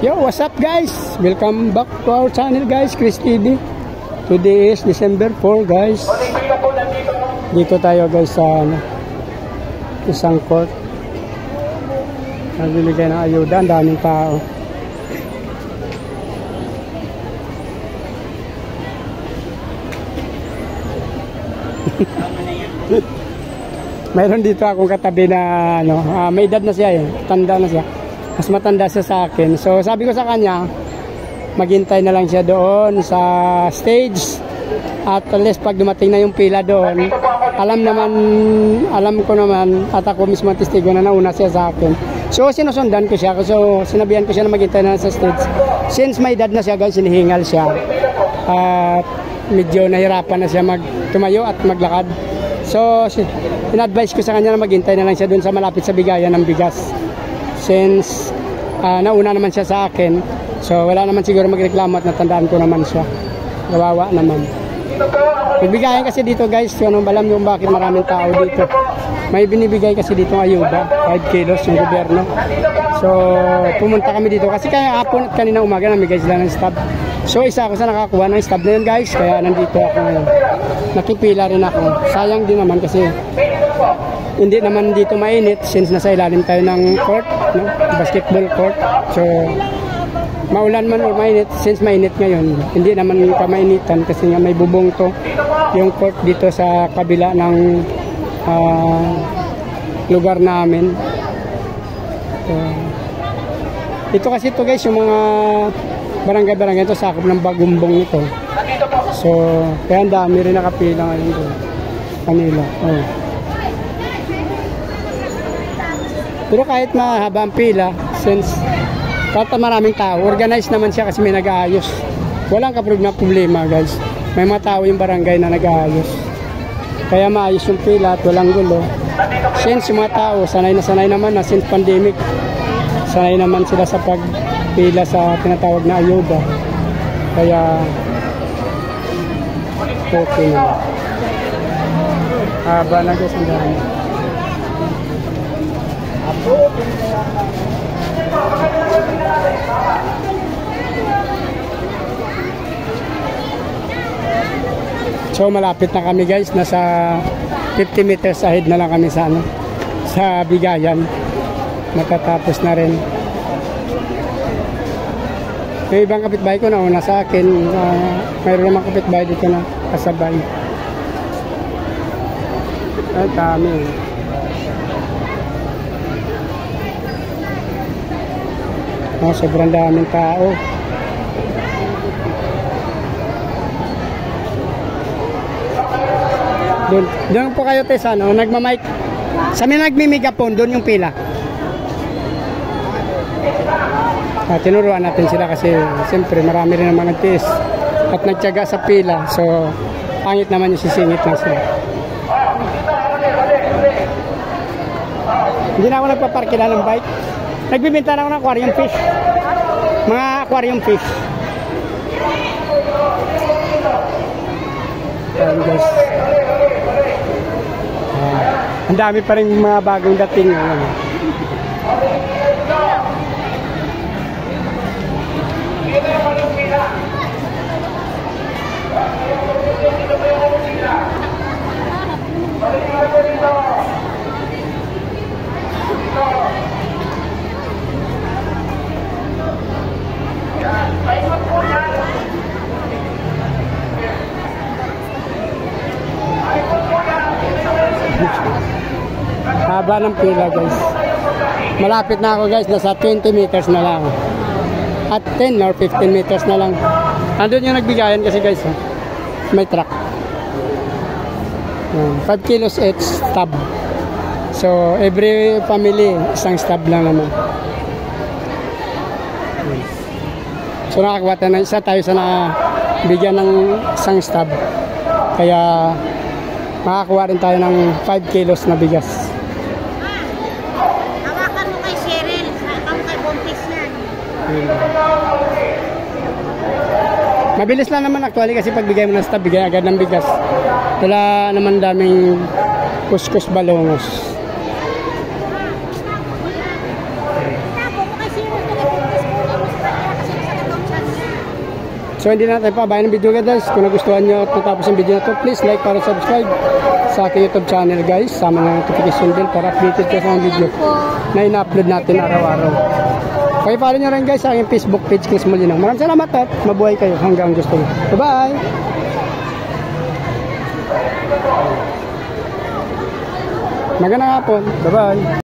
Yo, what's up guys? Welcome back to our channel guys, Chris TV. Today is December 4 guys. Dito tayo guys sa isang court. Nagbibigay ng ayuda, ang daming tao. Mayroon dito akong katabi na may edad na siya tanda na siya. Mas matanda siya sa akin. So sabi ko sa kanya, maghintay na lang siya doon sa stage. At at least pag dumating na yung pila doon, alam ko naman at ako mismo testigo na nauna siya sa akin. So sinusundan ko siya. So sinabihan ko siya na maghintay na sa stage. Since may edad na siya guys, hinihingal siya. At medyo nahirapan na siya tumayo at maglakad. So in-advise ko sa kanya na maghintay na lang siya doon sa malapit sa bigayan ng bigas. Since nauna naman siya sa akin, so wala naman siguro magreklamo at natandaan ko naman siya. Kawawa naman. Bibigyan kasi dito guys, yun ang balam yung bakit maraming tao dito. May binibigay kasi dito ng ayuda, 5 kilos yung gobyerno. So pumunta kami dito kasi kaya hapon at kanina umaga namigay sila ng stab. So isa ako sa nakakuha ng stab na yun guys, kaya nandito ako ngayon. Nakipila rin ako. Sayang din naman kasi hindi naman dito mainit since nasa ilalim tayo ng court, basketball court. So maulan man o mainit, since mainit ngayon, hindi naman kamainitan kasi nga may bubong to yung court dito sa kabila ng lugar namin. So, ito kasi ito guys, yung mga barangay-barangay ito sakop ng Bagumbong ito. So kaya ang dami rin nakapila ngayon doon kanila. Pero kahit mahaba ang pila, since kahit maraming tao, organized naman siya kasi may nag-aayos. Walang problema guys. May mga tao yung barangay na nag-aayos. Kaya maayos yung pila at walang gulo. Since yung mga tao, sanay naman na since pandemic. Sanay naman sila sa pagpila sa tinatawag na ayuda. Kaya okay na. Haba na guys ang dami. So malapit na kami guys, nasa 50 meters ahead na lang kami sa sa bigayan. Matatapos na rin. Yung ibang kapitbahay ko nauna sa akin, mayroon naman kapitbahay dito na kasabay. Ay dami. Sobrang daming tao. Doon po kayo Tess, nagmamic. Sa may nagmimigapon, doon yung pila. Tinuruan natin sila kasi siyempre marami rin naman nagtiis at nagtiyaga sa pila. So pangit naman yung sisingit na sila. Hindi na ako nagpaparkila ng bike. Nagbibenta na ako ng aquarium fish. Mga aquarium fish. Guys. Ang dami pa rin mga bagong dating. Haba ng pila guys. Malapit na ako guys, nasa 20 meters na lang. At 10 or 15 meters na lang. Andun yung nagbigayan kasi guys. May truck. 5 kilos each stab. So every family, isang stab lang naman. So nakakuha tayo na isa tayo sa nabigyan ng isang stab. Kaya makakuha rin tayo ng 5 kilos na bigas. Hawakan mo kay Cheryl, hawakan mo kay Bontis yan. Mabilis lang naman actually kasi pag bigay mo ng stab, bigay agad ng bigas. Wala naman daming kuskus balongos. So hindi na tayo pabayan ng video guys. Kung nagustuhan nyo at natapos yung video na to, please like para subscribe sa aking YouTube channel guys. Sama ng notification bell para updated kayo sa mga video na ina-upload natin araw-araw. Okay, follow nyo rin guys sa aking Facebook page, Chris Molino. Maraming salamat at mabuhay kayo hanggang gusto nyo. Bye-bye! Magandang hapon. Bye-bye!